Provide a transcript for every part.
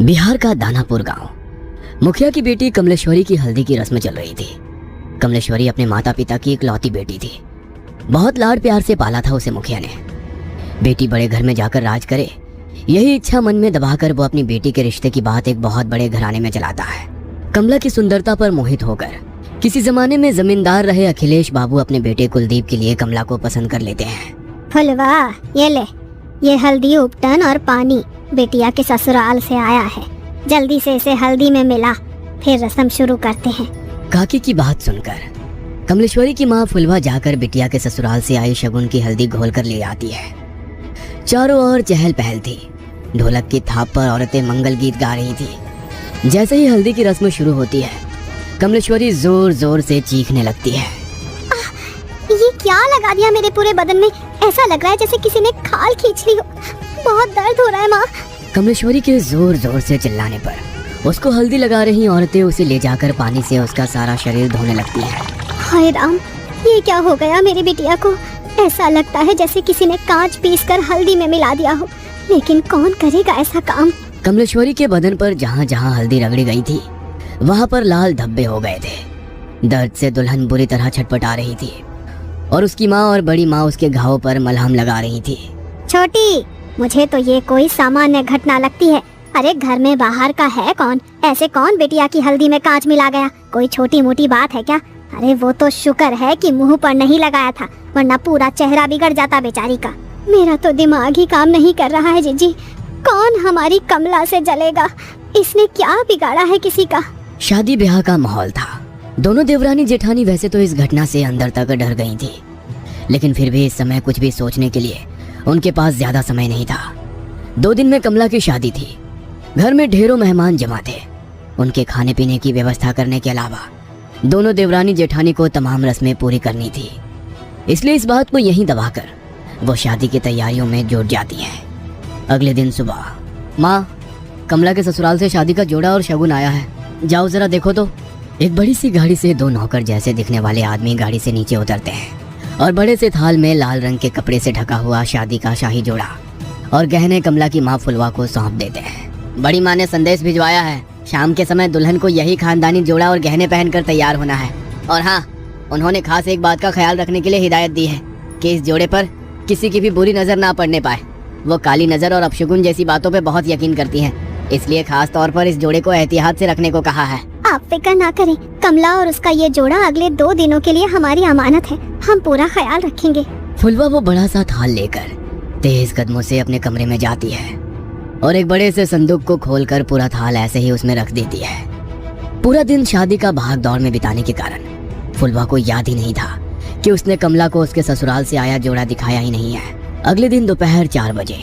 बिहार का दानापुर गांव। मुखिया की बेटी कमलेश्वरी की हल्दी की रस्म चल रही थी। कमलेश्वरी अपने माता पिता की इकलौती बेटी थी। बहुत लाड प्यार से पाला था उसे मुखिया ने। बेटी बड़े घर में जाकर राज करे, यही इच्छा मन में दबाकर वो अपनी बेटी के रिश्ते की बात एक बहुत बड़े घराने में चलाता है। कमला की सुंदरता पर मोहित होकर किसी जमाने में जमींदार रहे अखिलेश बाबू अपने बेटे कुलदीप के लिए कमला को पसंद कर लेते हैं। फुलवा, ये ले, ये हल्दी उपटन और पानी बेटिया के ससुराल से आया है। जल्दी से इसे हल्दी में मिला, फिर रस्म शुरू करते हैं। काकी की बात सुनकर कमलेश्वरी की माँ फुलवा जाकर बिटिया के ससुराल से आई शगुन की हल्दी घोल कर ले आती है। चारों ओर चहल पहल थी। ढोलक की थाप पर औरतें मंगल गीत गा रही थी। जैसे ही हल्दी की रस्म शुरू होती है, कमलेश्वरी जोर जोर से चीखने लगती है। ये क्या लगा दिया मेरे पूरे बदन में? ऐसा लग रहा है जैसे किसी ने खाल खींच ली हो। बहुत दर्द हो रहा है माँ। कमलेश्वरी के जोर जोर से चिल्लाने पर उसको हल्दी लगा रही औरतें उसे ले जाकर पानी से उसका सारा शरीर धोने लगती हैं। हाय राम, ये क्या हो गया मेरी बिटिया को? ऐसा लगता है जैसे किसी ने कांच पीसकर हल्दी में मिला दिया हो, लेकिन कौन करेगा ऐसा काम? कमलेश्वरी के बदन पर जहाँ जहाँ हल्दी रगड़ी गई थी, वहाँ पर लाल धब्बे हो गए थे। दर्द से दुल्हन बुरी तरह छटपटा रही थी और उसकी माँ और बड़ी माँ उसके घाव पर मलहम लगा रही थी। छोटी, मुझे तो ये कोई सामान्य घटना लगती है। अरे घर में बाहर का है कौन? ऐसे कौन बिटिया की हल्दी में कांच मिला गया? कोई छोटी मोटी बात है क्या? अरे वो तो शुक्र है कि मुंह पर नहीं लगाया था, वरना पूरा चेहरा बिगड़ जाता बेचारी का। मेरा तो दिमाग ही काम नहीं कर रहा है जीजी। कौन हमारी कमला से जलेगा? इसने क्या बिगाड़ा है किसी का? शादी ब्याह का माहौल था। दोनों देवरानी जेठानी वैसे तो इस घटना से अंदर तक डर गई थी, लेकिन फिर भी इस समय कुछ भी सोचने के लिए उनके पास ज्यादा समय नहीं था। 2 दिन में कमला की शादी थी। घर में ढेरों मेहमान जमा थे। उनके खाने पीने की व्यवस्था करने के अलावा दोनों देवरानी जेठानी को तमाम रस्में पूरी करनी थी। इसलिए इस बात को यहीं दबाकर वो शादी की तैयारियों में जुट जाती हैं। अगले दिन सुबह, माँ, कमला के ससुराल से शादी का जोड़ा और शगुन आया है, जाओ जरा देखो तो। एक बड़ी सी गाड़ी से 2 नौकर जैसे दिखने वाले आदमी गाड़ी से नीचे उतरते हैं और बड़े से थाल में लाल रंग के कपड़े से ढका हुआ शादी का शाही जोड़ा और गहने कमला की माँ फुलवा को सौंप देते हैं। बड़ी माँ ने संदेश भिजवाया है, शाम के समय दुल्हन को यही खानदानी जोड़ा और गहने पहनकर तैयार होना है। और हाँ, उन्होंने खास एक बात का ख्याल रखने के लिए हिदायत दी है कि इस जोड़े पर किसी की भी बुरी नजर ना पड़ने पाए। वो काली नजर और अपशगुन जैसी बातों पे बहुत यकीन करती हैं, इसलिए खास तौर पर इस जोड़े को एहतियात से रखने को कहा है। आप फिक्र ना करें, कमला और उसका ये जोड़ा अगले 2 दिनों के लिए हमारी अमानत है। हम पूरा ख्याल रखेंगे। फुलवा वो बड़ा सा थाल लेकर तेज कदमों से अपने कमरे में जाती है और एक बड़े से संदूक को खोलकर पूरा थाल ऐसे ही उसमें रख देती है। पूरा दिन शादी का भाग दौड़ में बिताने के कारण फुलवा को याद ही नहीं था कि उसने कमला को उसके ससुराल से आया जोड़ा दिखाया ही नहीं है। अगले दिन दोपहर 4 बजे,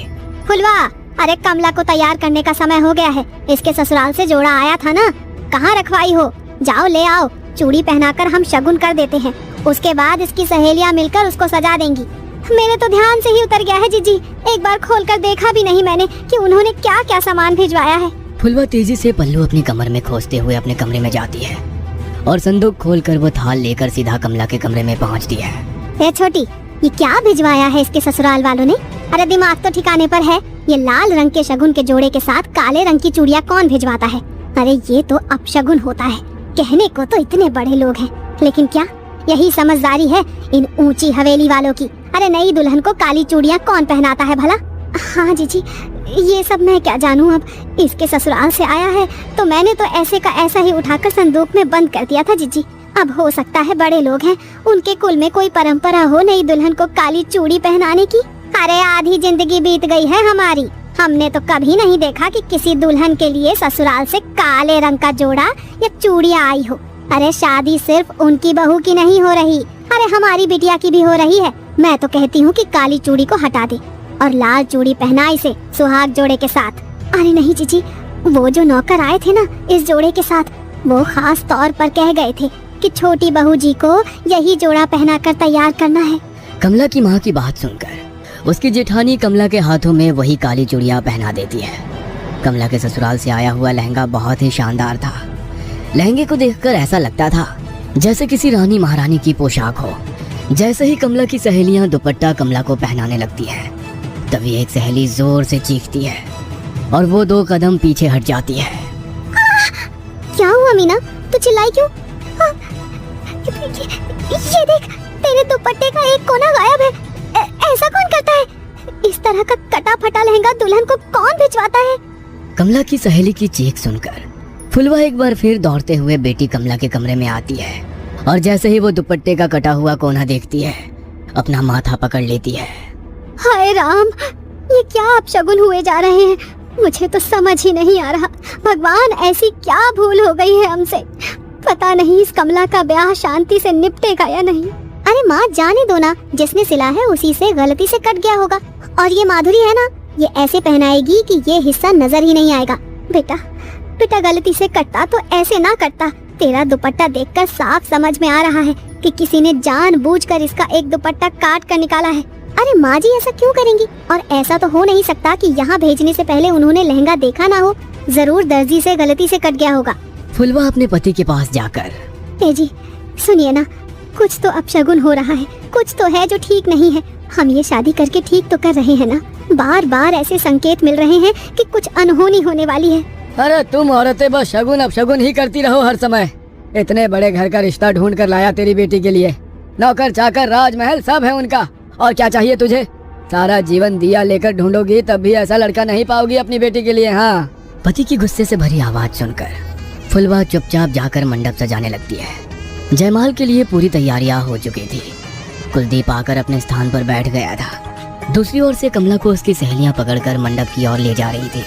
फुलवा, अरे कमला को तैयार करने का समय हो गया है। इसके ससुराल से जोड़ा आया था ना, कहाँ रखवाई हो? जाओ ले आओ। चूड़ी पहनाकर हम शगुन कर देते हैं, उसके बाद इसकी सहेलियां मिलकर उसको सजा देंगी। मेरे तो ध्यान से ही उतर गया है जीजी। एक बार खोलकर देखा भी नहीं मैंने कि उन्होंने क्या क्या सामान भिजवाया है। फुलवा तेजी से पल्लू अपनी कमर में खोसते हुए अपने कमरे में जाती है और संदूक खोलकर वो थाल लेकर सीधा कमला के कमरे में पहुंचती है। ए छोटी, ये क्या भिजवाया है इसके ससुराल वालों ने? अरे दिमाग तो ठिकाने पर है। ये लाल रंग के शगुन के जोड़े के साथ काले रंग की चूड़ियाँ कौन भिजवाता है? अरे ये तो अपशगुन होता है। कहने को तो इतने बड़े लोग हैं, लेकिन क्या यही समझदारी है इन ऊंची हवेली वालों की? अरे नई दुल्हन को काली चूड़ियाँ कौन पहनाता है भला? हाँ जीजी, ये सब मैं क्या जानूँ। अब इसके ससुराल से आया है तो मैंने तो ऐसे का ऐसा ही उठाकर संदूक में बंद कर दिया था जीजी। अब हो सकता है बड़े लोग हैं, उनके कुल में कोई परंपरा हो नई दुल्हन को काली चूड़ी पहनाने की। अरे आधी जिंदगी बीत गई है हमारी, हमने तो कभी नहीं देखा कि किसी दुल्हन के लिए ससुराल से काले रंग का जोड़ा या चूड़ियाँ आई हो। अरे शादी सिर्फ उनकी बहू की नहीं हो रही, अरे हमारी बिटिया की भी हो रही है। मैं तो कहती हूँ कि काली चूड़ी को हटा दे और लाल चूड़ी पहनाई से सुहाग जोड़े के साथ। अरे नहीं जीजी, वो जो नौकर आए थे ना इस जोड़े के साथ, वो खास तौर पर कह गए थे कि छोटी बहू जी को यही जोड़ा पहनाकर तैयार करना है। कमला की माँ की बात सुनकर उसकी जेठानी कमला के हाथों में वही काली चूड़ियाँ पहना देती है। कमला के ससुराल से आया हुआ लहंगा बहुत ही शानदार था। लहंगे को देखकर ऐसा लगता था जैसे किसी रानी महारानी की पोशाक हो। जैसे ही कमला की सहेलियां दुपट्टा कमला को पहनाने लगती हैं, तभी एक सहेली जोर से चीखती है, और वो 2 कदम पीछे हट जाती है। क्या हुआ मीना, तू चिल्लाई क्यों? हाँ, ये देख, तेरे दुपट्टे का एक कोना गायब है। ऐसा कौन करता है? इस तरह का कटा फटा लहंगा दुल्हन को कौन भिजवाता है? कमला की सहेली की चीख सुनकर फुलवा एक बार फिर दौड़ते हुए बेटी कमला के कमरे में आती है और जैसे ही वो दुपट्टे का कटा हुआ कोना देखती है, अपना माथा पकड़ लेती है। हाय राम, ये क्या अपशगुन हुए जा रहे हैं? मुझे तो समझ ही नहीं आ रहा। भगवान, ऐसी क्या भूल हो गई है हमसे? पता नहीं इस कमला का ब्याह शांति से निपटेगा या नहीं। अरे माँ, जाने दो ना, जिसने सिला है उसी से गलती से कट गया होगा। और ये माधुरी है ना, ये ऐसे पहनाएगी कि ये हिस्सा नजर ही नहीं आएगा। बेटा गलती से कटता तो ऐसे ना कटता। तेरा दुपट्टा देखकर साफ समझ में आ रहा है कि किसी ने जानबूझकर इसका एक दुपट्टा काट कर निकाला है। अरे माँ जी, ऐसा क्यों करेंगी? और ऐसा तो हो नहीं सकता कि यहाँ भेजने से पहले उन्होंने लहंगा देखा ना हो। जरूर दर्जी से गलती से कट गया होगा। फुलवा अपने पति के पास जाकर, ए जी सुनिए ना, कुछ तो अपशगुन हो रहा है, कुछ तो है जो ठीक नहीं है। हम ये शादी करके ठीक तो कर रहे हैं ना? बार बार ऐसे संकेत मिल रहे हैं कि कुछ अनहोनी होने वाली है। अरे तुम औरतें बस शगुन अपशगुन ही करती रहो हर समय। इतने बड़े घर का रिश्ता ढूंढ कर लाया तेरी बेटी के लिए। नौकर चाकर राजमहल सब है उनका, और क्या चाहिए तुझे? सारा जीवन दिया लेकर ढूंढोगी तब भी ऐसा लड़का नहीं पाओगी अपनी बेटी के लिए। हाँ। पति की गुस्से से भरी आवाज सुनकर फुलवा चुपचाप जाकर मंडप सजाने लगती है। जयमाल के लिए पूरी तैयारियां हो चुकी थी। कुलदीप आकर अपने स्थान पर बैठ गया था। दूसरी ओर से कमला को उसकी सहेलियां पकड़कर मंडप की ओर ले जा रही थी।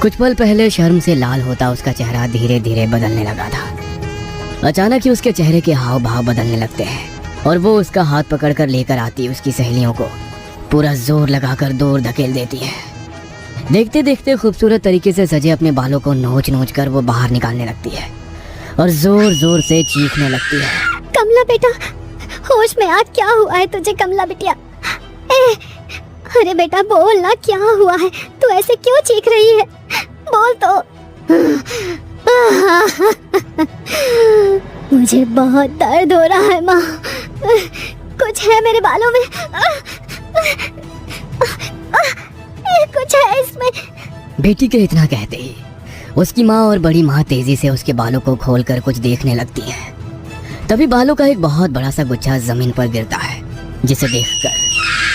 कुछ पल पहले शर्म से लाल होता उसका चेहरा धीरे धीरे बदलने लगा था। अचानक ही उसके चेहरे के हाव भाव बदलने लगते हैं और वो उसका हाथ पकड़कर लेकर आती उसकी सहेलियों को पूरा जोर लगाकर दूर धकेल देती है। देखते देखते खूबसूरत तरीके से सजे अपने बालों को नोच नोच कर वो बाहर निकालने लगती है और जोर जोर से चीखने लगती है। कमला बेटा, होश में आ, क्या हुआ है तुझे? कमला बिटिया, अरे बेटा बोल ना, क्या हुआ है? तू ऐसे क्यों चीख रही है? बोल तो। मुझे बहुत दर्द हो रहा है माँ, कुछ है मेरे बालों में, कुछ है इसमें। बेटी के इतना कहते ही उसकी माँ और बड़ी माँ तेजी से उसके बालों को खोलकर कुछ देखने लगती है। तभी बालों का एक बहुत बड़ा सा गुच्छा जमीन पर गिरता है, जिसे देखकर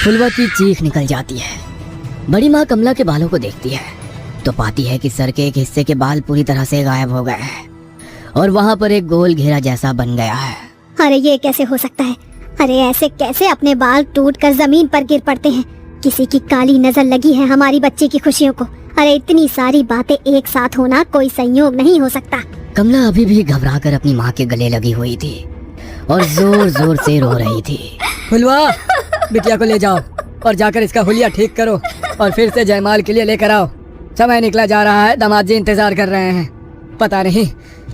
फुलवा की चीख निकल जाती है। बड़ी माँ कमला के बालों को देखती है तो पाती है कि सर के एक हिस्से के बाल पूरी तरह से गायब हो गए हैं और वहाँ पर एक गोल घेरा जैसा बन गया है। अरे ये कैसे हो सकता है? अरे ऐसे कैसे अपने बाल टूटकर जमीन पर गिर पड़ते हैं? किसी की काली नजर लगी है हमारी बच्ची की खुशियों को। अरे इतनी सारी बातें एक साथ होना कोई संयोग नहीं हो सकता। कमला अभी भी घबराकर अपनी माँ के गले लगी हुई थी और जोर जोर से रो रही थी। फुलवा, बिटिया को ले जाओ और जाकर इसका हुलिया ठीक करो और फिर से जयमाल के लिए लेकर आओ। समय निकला जा रहा है, दामाद जी इंतजार कर रहे हैं। पता नहीं,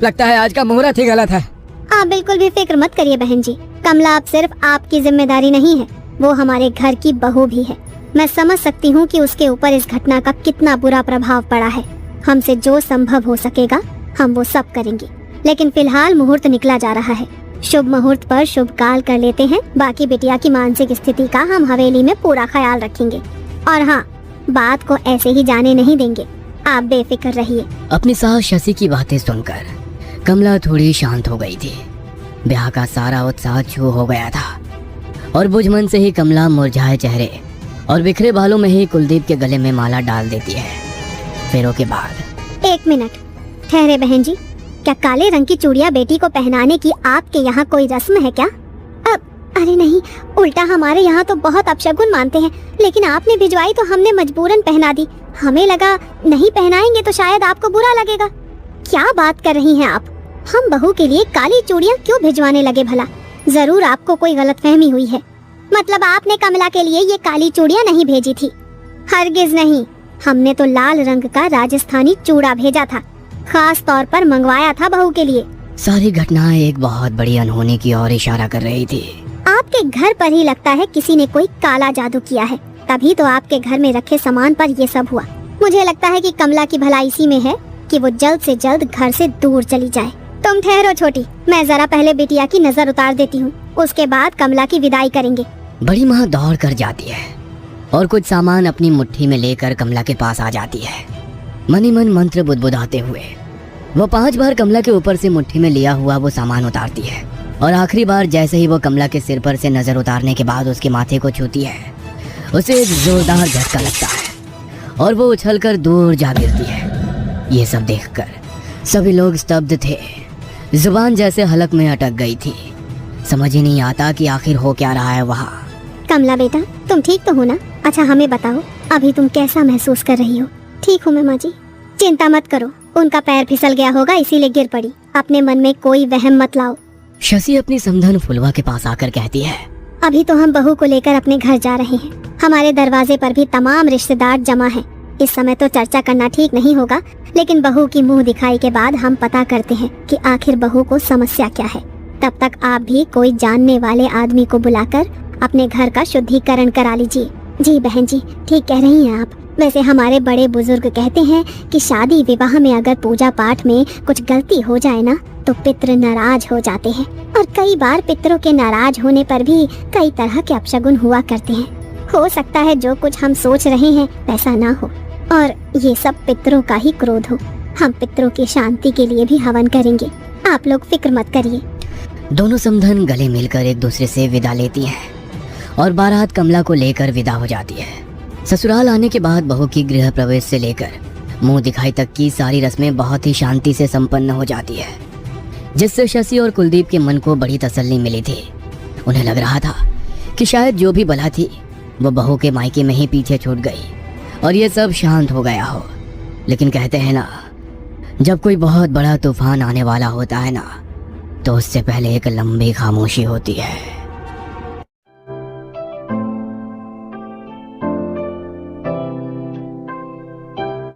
लगता है आज का मुहूर्त ही गलत है। आप बिल्कुल भी फिक्र मत करिए बहन जी। कमला अब सिर्फ आपकी जिम्मेदारी नहीं है, वो हमारे घर की बहू भी है। मैं समझ सकती हूँ कि उसके ऊपर इस घटना का कितना बुरा प्रभाव पड़ा है। हमसे जो संभव हो सकेगा हम वो सब करेंगे, लेकिन फिलहाल मुहूर्त निकला जा रहा है। शुभ मुहूर्त पर शुभ काल कर लेते हैं। बाकी बिटिया की मानसिक स्थिति का हम हवेली में पूरा ख्याल रखेंगे और हाँ, बात को ऐसे ही जाने नहीं देंगे। आप बेफिक्र रहिए। अपनी सास शशि की बातें सुनकर कमला थोड़ी शांत हो गई थी। ब्याह का सारा उत्साह छू हो गया था और बुझमन से ही कमला मुरझाए चेहरे और बिखरे बालों में ही कुलदीप के गले में माला डाल देती है। फेरों के बाद 1 मिनट ठहरे बहन जी, क्या काले रंग की चूड़ियाँ बेटी को पहनाने की आपके यहाँ कोई रस्म है क्या? अरे नहीं, उल्टा हमारे यहाँ तो बहुत अपशगुन मानते हैं, लेकिन आपने भिजवाई तो हमने मजबूरन पहना दी। हमें लगा नहीं पहनाएंगे तो शायद आपको बुरा लगेगा। क्या बात कर रही हैं आप? हम बहू के लिए काली चूड़ियाँ क्यों भिजवाने लगे भला? जरूर आपको कोई गलतफहमी हुई है। मतलब आपने कमला के लिए ये काली चूड़ियाँ नहीं भेजी थी? हरगिज नहीं, हमने तो लाल रंग का राजस्थानी चूड़ा भेजा था, खास तौर पर मंगवाया था बहू के लिए। सारी घटनाएं एक बहुत बड़ी अनहोनी की ओर इशारा कर रही थी। आपके घर पर ही लगता है किसी ने कोई काला जादू किया है, तभी तो आपके घर में रखे सामान पर ये सब हुआ। मुझे लगता है कि कमला की भलाई इसी में है कि वो जल्द से जल्द घर से दूर चली जाए। तुम ठहरो छोटी, मैं जरा पहले बिटिया की नजर उतार देती हूँ, उसके बाद कमला की विदाई करेंगे। बड़ी माँ दौड़ कर जाती है और कुछ सामान अपनी मुट्ठी में लेकर कमला के पास आ जाती है। मन ही मन मंत्र बुदबुदाते हुए वो 5 बार कमला के ऊपर से मुट्ठी में लिया हुआ वो सामान उतारती है और आखिरी बार जैसे ही वो कमला के सिर पर से नजर उतारने के बाद उसके माथे को छूती है, उसे एक जोरदार झटका लगता है और वो उछलकर दूर जा गिरती है। ये सब देखकर सभी लोग स्तब्ध थे, जुबान जैसे हलक में अटक गई थी। समझ ही नहीं आता कि आखिर हो क्या रहा है वहाँ। कमला बेटा, तुम ठीक तो हो ना? अच्छा हमें बताओ, अभी तुम कैसा महसूस कर रही हो? ठीक हूँ मैं माँ जी, चिंता मत करो। उनका पैर फिसल गया होगा इसीलिए गिर पड़ी। अपने मन में कोई वहम मत लाओ। शशि अपनी समधन फुलवा के पास आकर कहती है, अभी तो हम बहू को लेकर अपने घर जा रहे हैं। हमारे दरवाजे पर भी तमाम रिश्तेदार जमा हैं। इस समय तो चर्चा करना ठीक नहीं होगा, लेकिन बहू की मुंह दिखाई के बाद हम पता करते हैं कि आखिर बहू को समस्या क्या है। तब तक आप भी कोई जानने वाले आदमी को बुलाकर अपने घर का शुद्धिकरण करा लीजिए। जी बहन जी, ठीक कह रही हैं आप। वैसे हमारे बड़े बुजुर्ग कहते हैं कि शादी विवाह में अगर पूजा पाठ में कुछ गलती हो जाए ना तो पितृ नाराज हो जाते हैं, और कई बार पितरों के नाराज होने पर भी कई तरह के अपशगुन हुआ करते हैं। हो सकता है जो कुछ हम सोच रहे हैं वैसा ना हो और ये सब पितरों का ही क्रोध हो। हम पितरों की शांति के लिए भी हवन करेंगे, आप लोग फिक्र मत करिए। दोनों समधन गले मिलकर एक दूसरे से विदा लेती हैं और बारात कमला को लेकर विदा हो जाती है। ससुराल आने के बाद बहू की गृह प्रवेश से लेकर मुंह दिखाई तक की सारी रस्में बहुत ही शांति से संपन्न हो जाती है, जिससे शशि और कुलदीप के मन को बड़ी तसल्ली मिली थी। उन्हें लग रहा था कि शायद जो भी बला थी वो बहू के मायके में ही पीछे छूट गई और ये सब शांत हो गया हो। लेकिन कहते हैं ना, जब कोई बहुत बड़ा तूफान आने वाला होता है ना, तो उससे पहले एक लंबी खामोशी होती है।